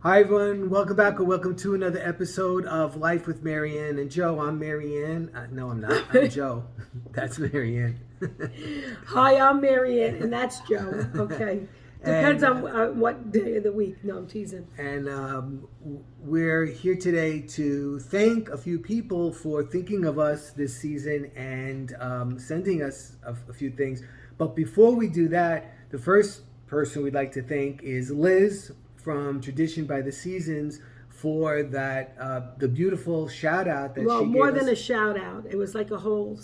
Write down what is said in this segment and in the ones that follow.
Hi everyone, welcome back or welcome to another episode of Life with Marianne and Joe. I'm Marianne. No, I'm not. I'm Joe. That's Marianne. Hi, I'm Marianne, and that's Joe. Okay. Depends And on what day of the week. No, I'm teasing. and we're here today to thank a few people for thinking of us this season and sending us a few things. But before we do that, the first person we'd like to thank is Liz from Tradition by the Seasons for that the beautiful shout out that Well, she more gave than a us shout out. It was like a whole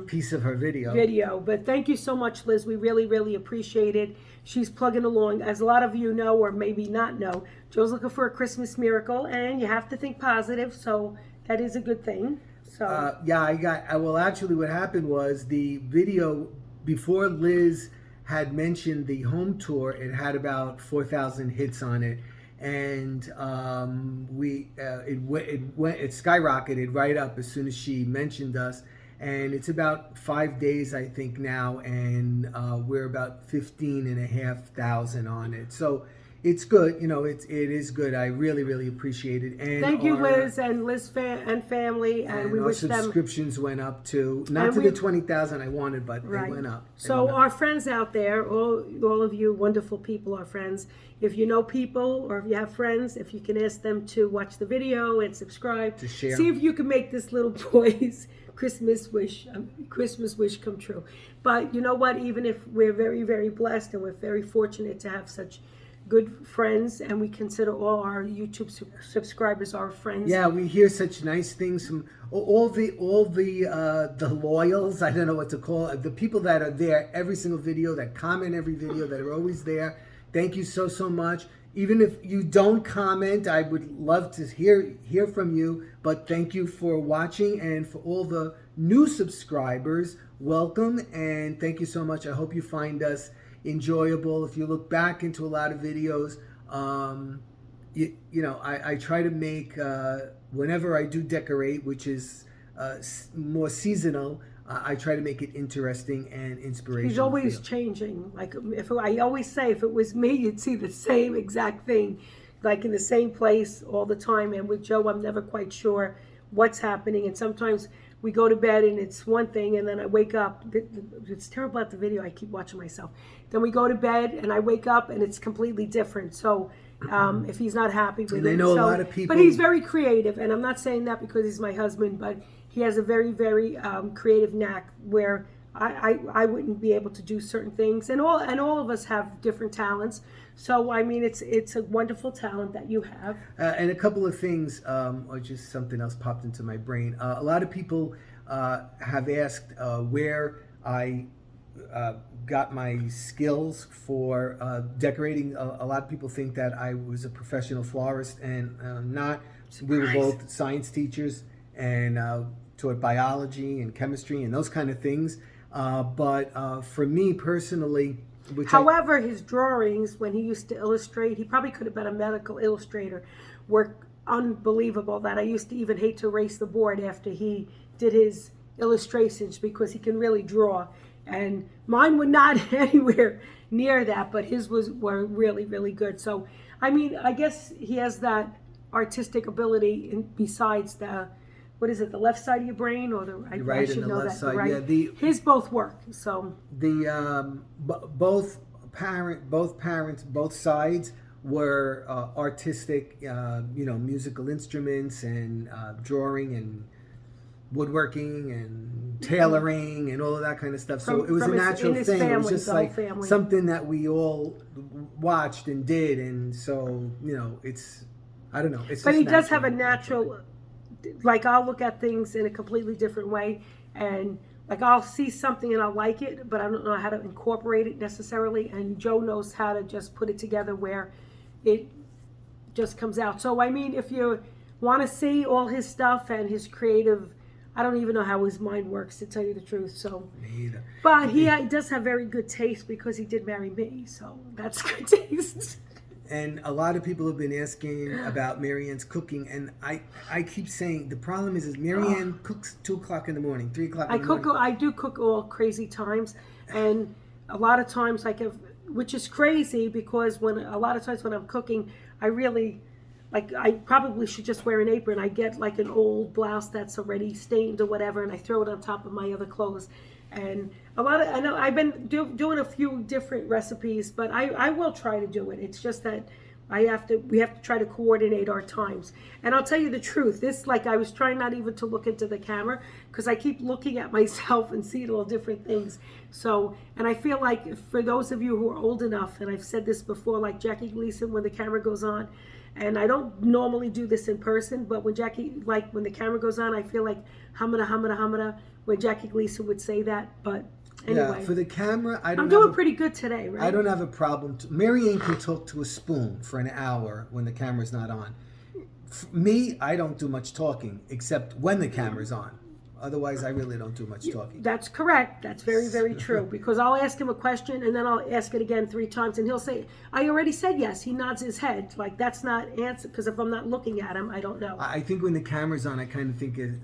piece of her video. But thank you so much, Liz. We really, really appreciate it. She's plugging along. As a lot of you know, or maybe not know, Joe's looking for a Christmas miracle, and you have to think positive, so that is a good thing. So Well, actually, what happened was the video before Liz had mentioned the home tour. It had about 4,000 hits on it, and it skyrocketed right up as soon as she mentioned us. And it's about 5 days, I think, now, and we're about 15,500 on it. So it's good, it is good. I really, really appreciate it. And thank you, Liz and Liz and family, and we our wish them. subscriptions went up to not to the 20,000 I wanted, but they went up. So our friends out there, all of you wonderful people, our friends. If you know people or if you have friends, if you can ask them to watch the video and subscribe, to share, see if you can make this little boy's Christmas wish come true. But you know what? Even if we're very, very blessed and we're very fortunate to have such good friends, and we consider all our YouTube subscribers our friends. Yeah, we hear such nice things from all the loyals. I don't know what to call it. The people that are there every single video, that comment every video, that are always there. Thank you so much. Even if you don't comment, I would love to hear from you. But thank you for watching, and for all the new subscribers, welcome and thank you so much. I hope you find us enjoyable. If you look back into a lot of videos, I try to make whenever I do decorate, which is more seasonal, I try to make it interesting and inspirational. He's always changing. Like I always say, if it was me, you'd see the same exact thing, like in the same place all the time. And with Joe, I'm never quite sure what's happening. And sometimes we go to bed and it's one thing, and then I wake up. It's terrible at the video. I keep watching myself. Then we go to bed and I wake up and it's completely different. So if he's not happy with it, a lot of people. But he's very creative, and I'm not saying that because he's my husband, but he has a very, very creative knack where I wouldn't be able to do certain things, and all of us have different talents. So I mean, it's a wonderful talent that you have. And a couple of things, or just something else popped into my brain. A lot of people have asked where I got my skills for decorating. A lot of people think that I was a professional florist, and not. We were both science teachers and taught biology and chemistry and those kind of things. But for me personally, however, his drawings, when he used to illustrate, he probably could have been a medical illustrator, were unbelievable. That I used to even hate to erase the board after he did his illustrations, because he can really draw. And mine were not anywhere near that, but his were really, really good. So, I mean, I guess he has that artistic ability besides the, what is it, the left side of your brain or the right? Right, and the left side. Right. Yeah, his both work. So both parents, both sides were artistic. Musical instruments and drawing and woodworking and tailoring and all of that kind of stuff. So it was a natural thing. It was just like something that we all watched and did, and so it's, I don't know. But he does have a natural, like, I'll look at things in a completely different way, and like I'll see something and I'll like it, but I don't know how to incorporate it necessarily. And Joe knows how to just put it together where it just comes out. So I mean, if you want to see all his stuff and his creative, I don't even know how his mind works, to tell you the truth. So, me either. But he does have very good taste, because he did marry me, so that's good taste. And a lot of people have been asking about Marianne's cooking, and I keep saying the problem is Marianne cooks 2 o'clock in the morning, 3 o'clock in the morning. I do cook all crazy times, and a lot of times, like if which is crazy because when a lot of times when I'm cooking, I really like I probably should just wear an apron. I get like an old blouse that's already stained or whatever, and I throw it on top of my other clothes. And I know I've been doing a few different recipes, but I will try to do it. It's just that we have to try to coordinate our times. And I'll tell you the truth, this, like, I was trying not even to look into the camera because I keep looking at myself and seeing all different things. So, and I feel like for those of you who are old enough, and I've said this before, like Jackie Gleason, when the camera goes on, and I don't normally do this in person, but when when the camera goes on, I feel like hamada, hamada, hamada, when Jackie Gleason would say that. But anyway. Yeah, for the camera, I'm doing pretty good today, right? I don't have a problem. Mary Ann can talk to a spoon for an hour when the camera's not on. Me, I don't do much talking, except when the camera's on. Otherwise, I really don't do much talking. That's correct. That's very, very true. Because I'll ask him a question and then I'll ask it again 3 times and he'll say, I already said yes. He nods his head. Like, that's not answer, because if I'm not looking at him, I don't know. I think when the camera's on, I kind of think it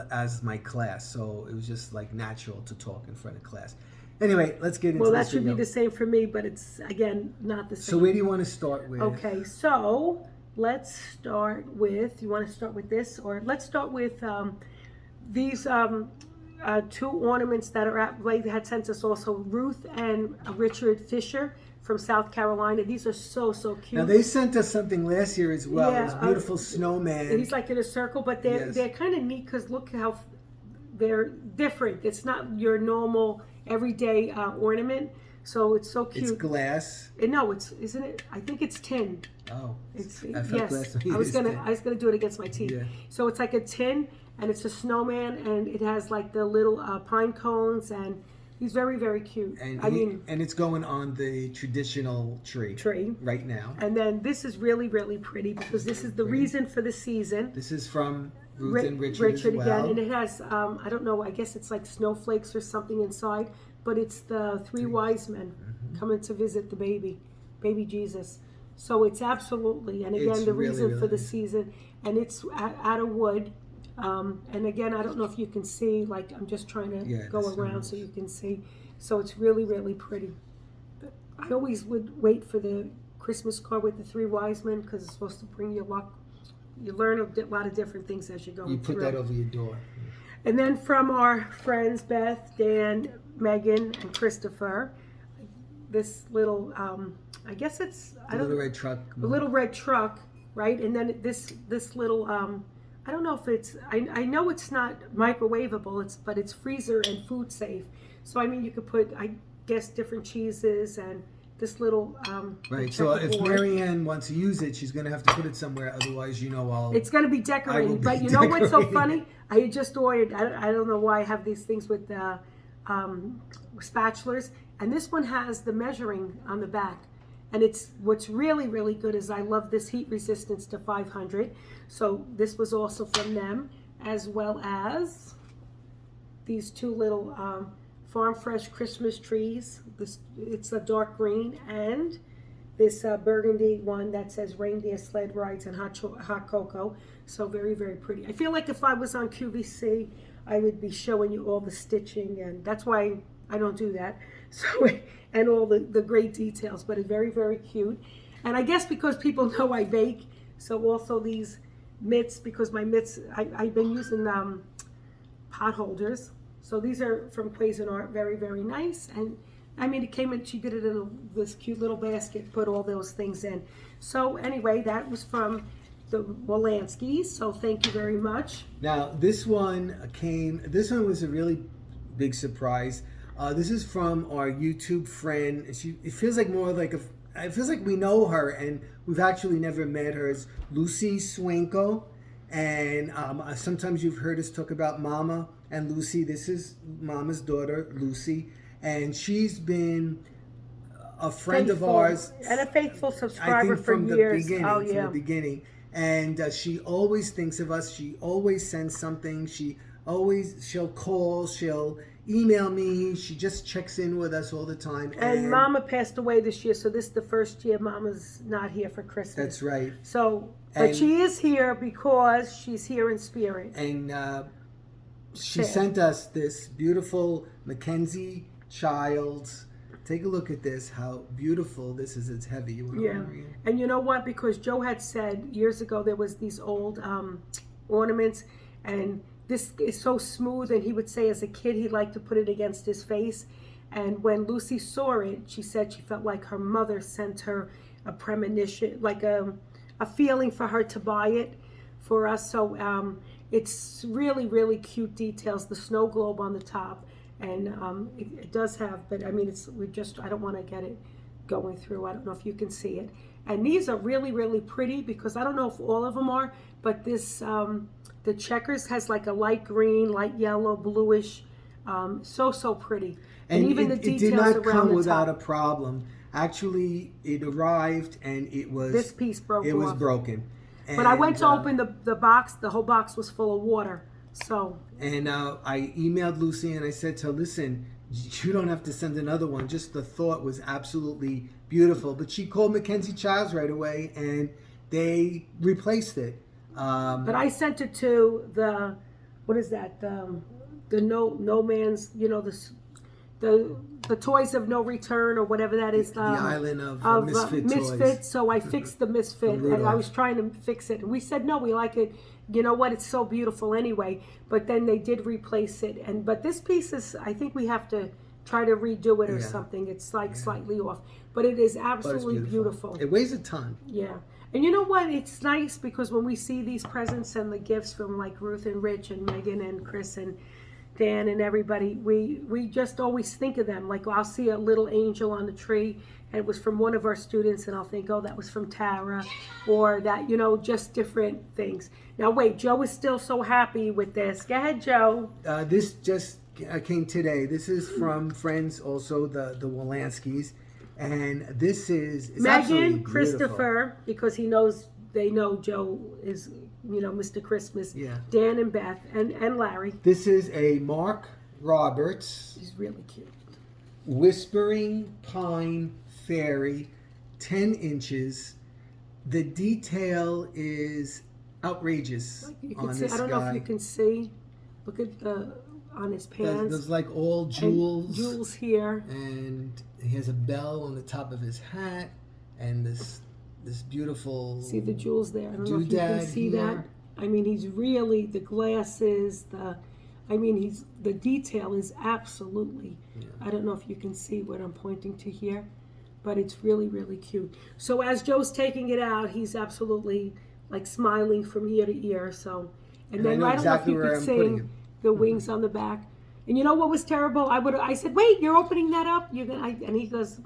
as my class. So it was just like natural to talk in front of class. Anyway, let's get into Well, this that should video. be the same for me, but it's, again, not the same. So where do you want to start with? Okay, so let's start with, you want to start with this? Or let's start with these 2 ornaments that are at, they had sent us also, Ruth and Richard Fisher from South Carolina. These are so, so cute. Now, they sent us something last year as well. Yeah, It was beautiful snowman. He's like in a circle, but they're kind of neat because look how they're different. It's not your normal everyday ornament. So it's so cute. It's glass. No, isn't it? I think it's tin. Oh, It's I felt yes. glass. I was gonna do it against my teeth. Yeah. So it's like a tin, and it's a snowman, and it has like the little pine cones, and he's very, very cute. And it's going on the traditional tree right now. And then this is really, really pretty because this is the reason for the season. This is from Ruth and Richard as well. Again, and it has I don't know, I guess it's like snowflakes or something inside, but it's the 3 wise men coming to visit the baby Jesus. So it's absolutely, and again, It's the really, reason really for the nice. season, and it's out of wood. And again, I don't know if you can see, like I'm just trying to go around so you can see. So it's really, really pretty. But I always would wait for the Christmas card with the 3 wise men because it's supposed to bring you luck. You learn a lot of different things as you go. You put that over your door. And then from our friends Beth, Dan, Megan, and Christopher, this little, I guess it's Little red truck. a little red truck, right? And then this little, I don't know if it's, I know it's not microwavable, but it's freezer and food safe. So I mean, you could put, I guess, different cheeses and this little Right. So if Mary Ann wants to use it, she's going to have to put it somewhere. Otherwise, it's going to be decorated. But you know what's so funny? I had just ordered, I don't know why I have these things with spatulas. And this one has the measuring on the back. And it's what's really, really good is I love this heat resistance to 500. So this was also from them, as well as these 2 little Farm Fresh Christmas trees. It's a dark green, and this burgundy one that says reindeer sled rides and hot cocoa. So very, very pretty. I feel like if I was on QVC, I would be showing you all the stitching, and that's why I don't do that. So, and all the great details, but it's very, very cute. And I guess because people know I bake, so also these mitts, because my mitts, I've been using pot holders. So these are from Cuisinart, very, very nice. And I mean, it came in, she did it in this cute little basket, put all those things in. So anyway, that was from the Wolanskis, so thank you very much. Now, this one was a really big surprise. This is from our YouTube friend. It feels like more like it feels like we know her, and we've actually never met her. It's Lucy Swanko. And sometimes you've heard us talk about Mama and Lucy. This is Mama's daughter, Lucy. And she's been a friend of ours. And a faithful subscriber I think from years. The beginning, from the beginning. And she always thinks of us. She always sends something. She'll call. She'll email me. She just checks in with us all the time. And Mama passed away this year, so this is the first year Mama's not here for Christmas. That's right. So, but she is here because she's here in spirit. And she sent us this beautiful Mackenzie Childs Take a look at this, how beautiful this is. It's heavy. You want to Yeah. And you know what? Because Joe had said years ago there was these old ornaments, and this is so smooth, and he would say as a kid he liked to put it against his face. And when Lucy saw it, she said she felt like her mother sent her a premonition, like a feeling for her to buy it for us. So it's really, really cute details. The snow globe on the top. And it does have, but I mean, I don't want to get it going through. I don't know if you can see it. And these are really, really pretty because I don't know if all of them are, but this, the checkers has like a light green, light yellow, bluish, so pretty. And even the details it did not around come the without top. a problem. Actually, it arrived and it was, This piece broke it was off. broken. But I went And, to open the box, the whole box was full of water. So. And I emailed Lucy and I said to her, listen, you don't have to send another one. Just the thought was absolutely beautiful. But she called Mackenzie Childs right away and they replaced it. But I sent it to the, what is that? The no man's, you know, the toys of no return or whatever that is. The island of misfit toys. Misfit. So I fixed the misfit. And I Rudolph. was trying to fix it. And we said, no, we like it. You know what? It's so beautiful anyway. But then they did replace it. But this piece is, I think we have to try to redo it or something. It's like slightly off. But it is absolutely beautiful. It weighs a ton. Yeah. And you know what? It's nice because when we see these presents and the gifts from like Ruth and Rich and Megan and Chris and Dan and everybody, we just always think of them. Like I'll see a little angel on the tree and it was from one of our students and I'll think, oh, that was from Tara, or that, you know, just different things. Now wait, Joe is still so happy with this. Go ahead, Joe. This just came today. This is from friends also, the Wolanskis. And this is Megan, Christopher, because they know Joe is, you know, Mr. Christmas. Yeah. Dan and Beth and Larry. This is a Mark Roberts He's really cute. Whispering Pine Fairy, 10 inches. The detail is outrageous You on can see. this I don't guy. know if you can see. Look at on his pants. There's like all jewels. And jewels here. And he has a bell on the top of his hat, and this beautiful. See the jewels there. I don't know if you can doodad see here. that. I mean, he's really the glasses. The detail is absolutely. Yeah. I don't know if you can see what I'm pointing to here, but it's really, really cute. So as Joe's taking it out, he's absolutely like smiling from ear to ear. So, and then I know I don't know if exactly you where could I'm putting sing him. the wings on the back. And you know what was terrible? I said, wait, you're opening that up? And he goes,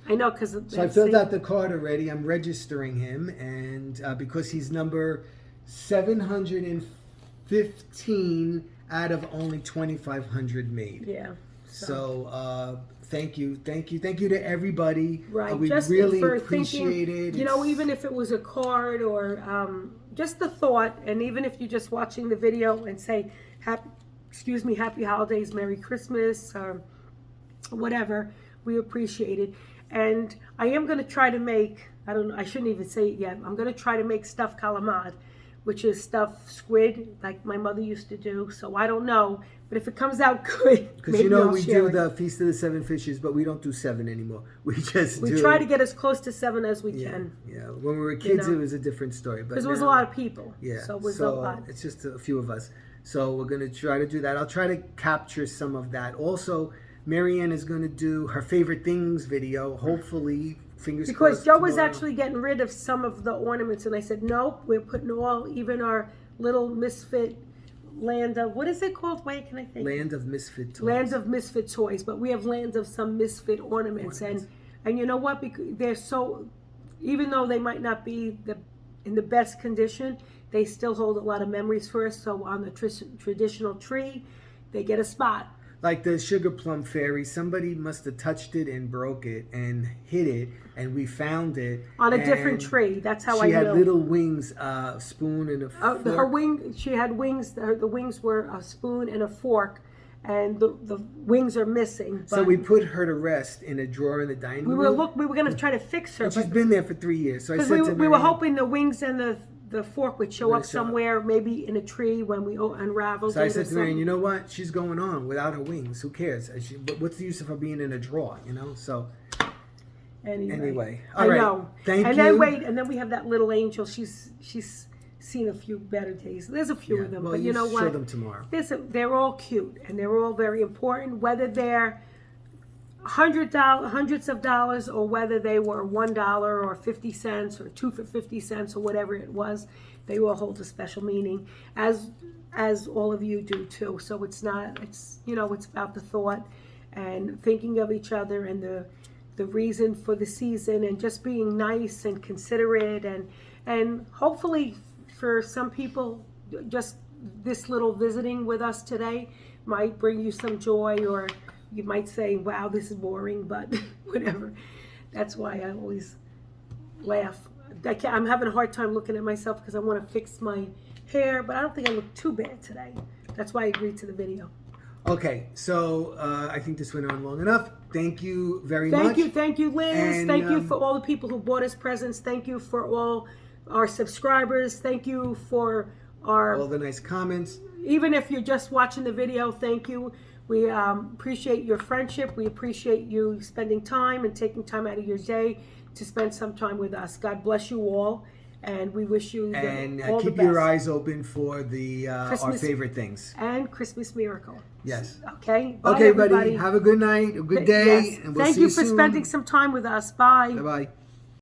I know, because So I filled out the card already. I'm registering him, and because he's number 715 out of only 2,500 made. Yeah. So thank you to everybody. Right. We Just really for appreciate thinking, it. you know, even if it was a card or just the thought, and even if you're just watching the video and say, happy holidays, Merry Christmas, or whatever, we appreciate it. And I am going to try to make, I shouldn't even say it yet, I'm going to try to make stuffed calamari, which is stuffed squid, like my mother used to do. So I don't know, but if it comes out good, because maybe you know I'll we share do it. the Feast of the Seven Fishes, but we don't do 7 anymore. We try to get as close to 7 as we can. Yeah, when we were kids, know. it was a different story. Because it was a lot of people. Yeah, So it was a lot. it's just a few of us. So we're going to try to do that. I'll try to capture some of that. Also, Marianne is going to do her favorite things video. Hopefully, fingers Because crossed. Joe was tomorrow. actually getting rid of some of the ornaments, and I said, nope, we're putting even our little misfit land of, what is it called? Wait, can I think? Land of Misfit Toys. Land of misfit toys, but we have land of some misfit ornaments. And you know what? Because they're so, even though they might not be in the best condition, they still hold a lot of memories for us. So on the traditional tree, they get a spot. Like the Sugar Plum Fairy, somebody must have touched it and broke it and hid it, and we found it. On a different tree. That's how I She knew. had little wings, spoon and a fork. Her wing. She had wings. The wings were a spoon and a fork, and the wings are missing. But So we put her to rest in a drawer in the dining room. we were going to try to fix her. And she's But been there for 3 years. So I because said to we were Marianne, hoping the wings and the fork would show Would up it show up? somewhere, maybe in a tree when we unraveled So I it or said to Marion, something. you know what? She's going on without her wings. Who cares? What's the use of her being in a drawer? You know. So anyway, all I right. know. Thank and you. then wait, and then we have that little angel. She's seen a few better days. There's a few Yeah, of them, well, but you know show what? them tomorrow. They're all cute and they're all very important. Whether they're hundreds of dollars, or whether they were $1 or 50 cents or 2 for 50 cents or whatever it was, they all hold a special meaning, as all of you do too. So it's about the thought and thinking of each other and the reason for the season, and just being nice and considerate, and hopefully for some people, just this little visiting with us today might bring you some joy, or you might say, wow, this is boring, but whatever. That's why I always laugh. I'm having a hard time looking at myself because I want to fix my hair, but I don't think I look too bad today. That's why I agreed to the video. Okay, so I think this went on long enough. Thank you very much. Thank you, Liz. And, thank you for all the people who bought us presents. Thank you for all our subscribers. Thank you for all the nice comments. even if you're just watching the video, thank you. We appreciate your friendship. We appreciate you spending time and taking time out of your day to spend some time with us. God bless you all, and we wish you all the keep best. your eyes open for the our Christmas- favorite things. And Christmas miracle. Yes. Okay. Bye, Okay, everybody. buddy. Have a good night, a good day, Yes. and we'll Thank see you you for soon. spending some time with us. Bye. Bye bye.